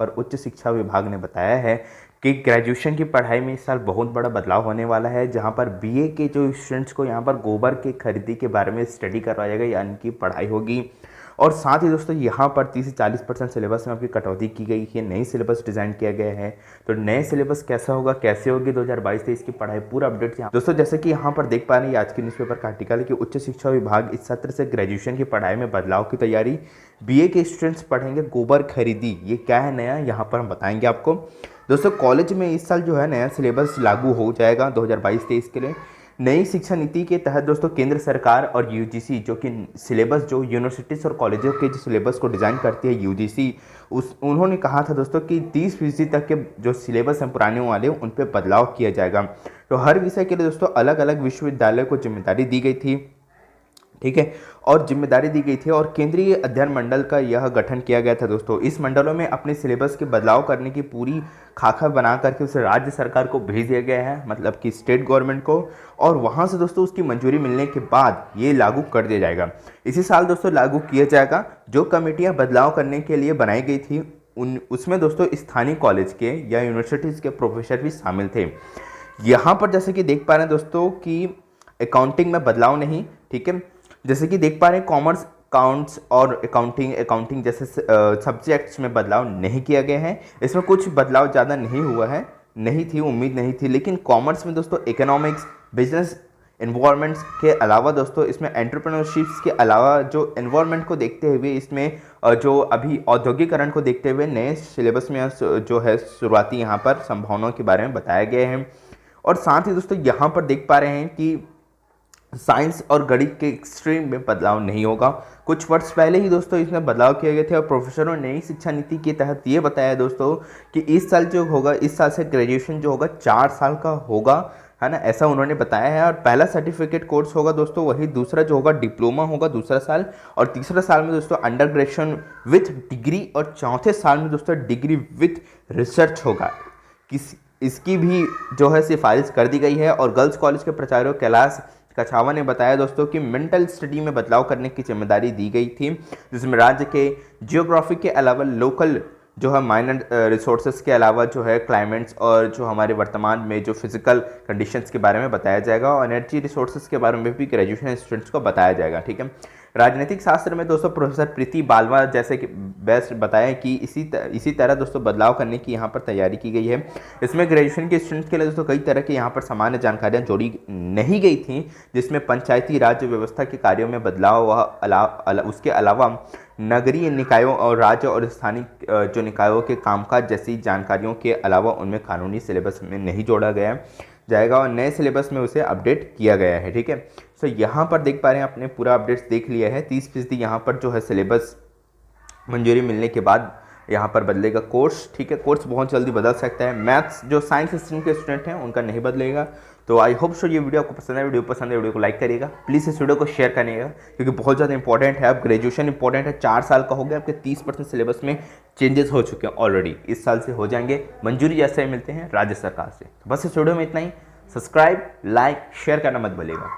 और उच्च शिक्षा विभाग ने बताया है कि ग्रेजुएशन की पढ़ाई में इस साल बहुत बड़ा बदलाव होने वाला है, जहां पर बीए के जो स्टूडेंट्स को यहां पर गोबर की खरीदी के बारे में स्टडी करवाया जाएगा, यानी कि पढ़ाई होगी। और साथ ही दोस्तों यहाँ पर 30 से 40% सिलेबस में आपकी कटौती की गई है, नई सिलेबस डिज़ाइन किया गया है। तो नए सिलेबस कैसा होगा, कैसे होगी 2022-23 की पढ़ाई, पूरा अपडेट यहाँ दोस्तों जैसे कि यहाँ पर देख पा रहे हैं आज के न्यूज़पेपर का आर्टिकल है कि उच्च शिक्षा विभाग इस सत्र से ग्रेजुएशन की पढ़ाई में बदलाव की तैयारी, बीए के स्टूडेंट्स पढ़ेंगे गोबर खरीदी। ये क्या है नया, यहाँ पर हम बताएंगे आपको। दोस्तों कॉलेज में इस साल जो है नया सिलेबस लागू हो जाएगा 2022-23 के लिए। नई शिक्षा नीति के तहत दोस्तों केंद्र सरकार और यूजीसी जो कि सिलेबस जो यूनिवर्सिटीज़ और कॉलेजों के जो सिलेबस को डिज़ाइन करती है यूजीसी, उन्होंने कहा था दोस्तों कि 30% तक के जो सिलेबस हैं पुराने वाले उन पर बदलाव किया जाएगा। तो हर विषय के लिए दोस्तों अलग अलग विश्वविद्यालय को जिम्मेदारी दी गई थी, ठीक है, और जिम्मेदारी दी गई थी और केंद्रीय अध्ययन मंडल का यह गठन किया गया था दोस्तों। इस मंडलों में अपने सिलेबस के बदलाव करने की पूरी खाका बना करके उसे राज्य सरकार को भेज दिया गया है, मतलब कि स्टेट गवर्नमेंट को, और वहां से दोस्तों उसकी मंजूरी मिलने के बाद ये लागू कर दिया जाएगा। इसी साल दोस्तों लागू किया जाएगा। जो कमेटियां बदलाव करने के लिए बनाई गई थी उसमें दोस्तों स्थानीय कॉलेज के या यूनिवर्सिटीज़ के प्रोफेसर भी शामिल थे। यहाँ पर जैसे कि देख पा रहे हैं दोस्तों कि अकाउंटिंग में बदलाव नहीं, ठीक है, जैसे कि देख पा रहे हैं कॉमर्स, अकाउंट्स और अकाउंटिंग जैसे सब्जेक्ट्स में बदलाव नहीं किया गया है। इसमें कुछ बदलाव ज़्यादा नहीं हुआ है, नहीं थी, उम्मीद नहीं थी। लेकिन कॉमर्स में दोस्तों इकोनॉमिक्स, बिजनेस एनवायरनमेंट्स के अलावा दोस्तों इसमें एंटरप्रेन्योरशिप्स के अलावा जो एनवायरनमेंट को देखते हुए इसमें जो अभी औद्योगिकरण को देखते हुए नए सिलेबस में जो है शुरुआती यहाँ पर संभावनाओं के बारे में बताया गया है। और साथ ही दोस्तों यहाँ पर देख पा रहे हैं कि साइंस और गणित के स्ट्रीम में बदलाव नहीं होगा। कुछ वर्ष पहले ही दोस्तों इसमें बदलाव किए गए थे और प्रोफेसरों ने नई शिक्षा नीति के तहत ये बताया दोस्तों कि इस साल जो होगा, इस साल से ग्रेजुएशन जो होगा 4 साल का होगा, है ना, ऐसा उन्होंने बताया है। और पहला सर्टिफिकेट कोर्स होगा दोस्तों वही, दूसरा जो होगा डिप्लोमा होगा दूसरा साल, और तीसरा साल में दोस्तों अंडर ग्रेजुएशन विथ डिग्री, और चौथे साल में दोस्तों डिग्री विथ रिसर्च होगा। इसकी भी जो है सिफारिश कर दी गई है। और गर्ल्स कॉलेज के प्राचार्य कैलाश कछावा ने बताया दोस्तों कि मेंटल स्टडी में बदलाव करने की जिम्मेदारी दी गई थी, जिसमें राज्य के जियोग्राफी के अलावा लोकल जो है माइनर रिसोर्सेज के अलावा जो है क्लाइमेट्स और जो हमारे वर्तमान में जो फिजिकल कंडीशंस के बारे में बताया जाएगा, और एनर्जी रिसोर्सेज के बारे में भी ग्रेजुएशन स्टूडेंट्स को बताया जाएगा, ठीक है। राजनीतिक शास्त्र में दोस्तों प्रोफेसर प्रीति बालवा जैसे कि बेस्ट बताया कि इसी तरह दोस्तों बदलाव करने की यहाँ पर तैयारी की गई है। इसमें ग्रेजुएशन के स्टूडेंट्स के लिए दोस्तों कई तरह की यहाँ पर सामान्य जानकारियाँ जोड़ी नहीं गई थी, जिसमें पंचायती राज व्यवस्था के कार्यों में बदलाव व उसके अलावा नगरीय निकायों और राज्य और स्थानीय जो निकायों के कामकाज जैसी जानकारियों के अलावा उनमें कानूनी सिलेबस में नहीं जोड़ा गया जाएगा और नए सिलेबस में उसे अपडेट किया गया है, ठीक है। सो यहाँ पर देख पा रहे हैं आपने पूरा अपडेट्स देख लिया है। 30% यहाँ पर जो है सिलेबस मंजूरी मिलने के बाद यहाँ पर बदलेगा कोर्स, ठीक है। कोर्स बहुत जल्दी बदल सकता है। मैथ्स जो साइंस स्ट्रीम के स्टूडेंट हैं उनका नहीं बदलेगा। तो आई होप सो ये वीडियो आपको पसंद है। वीडियो पसंद है वीडियो को लाइक करिएगा, प्लीज़ इस वीडियो को शेयर करिएगा क्योंकि बहुत ज़्यादा इंपॉर्टेंट है। अब ग्रेजुएशन इंपॉर्टेंट है, 4 साल का हो गया, आपके 30% सिलेबस में चेंजेस हो चुके हैं ऑलरेडी, इस साल से हो जाएंगे मंजूरी जैसे ही मिलते हैं राज्य सरकार से। तो बस इस वीडियो में इतना ही। सब्सक्राइब, लाइक, शेयर करना मत भूलिएगा।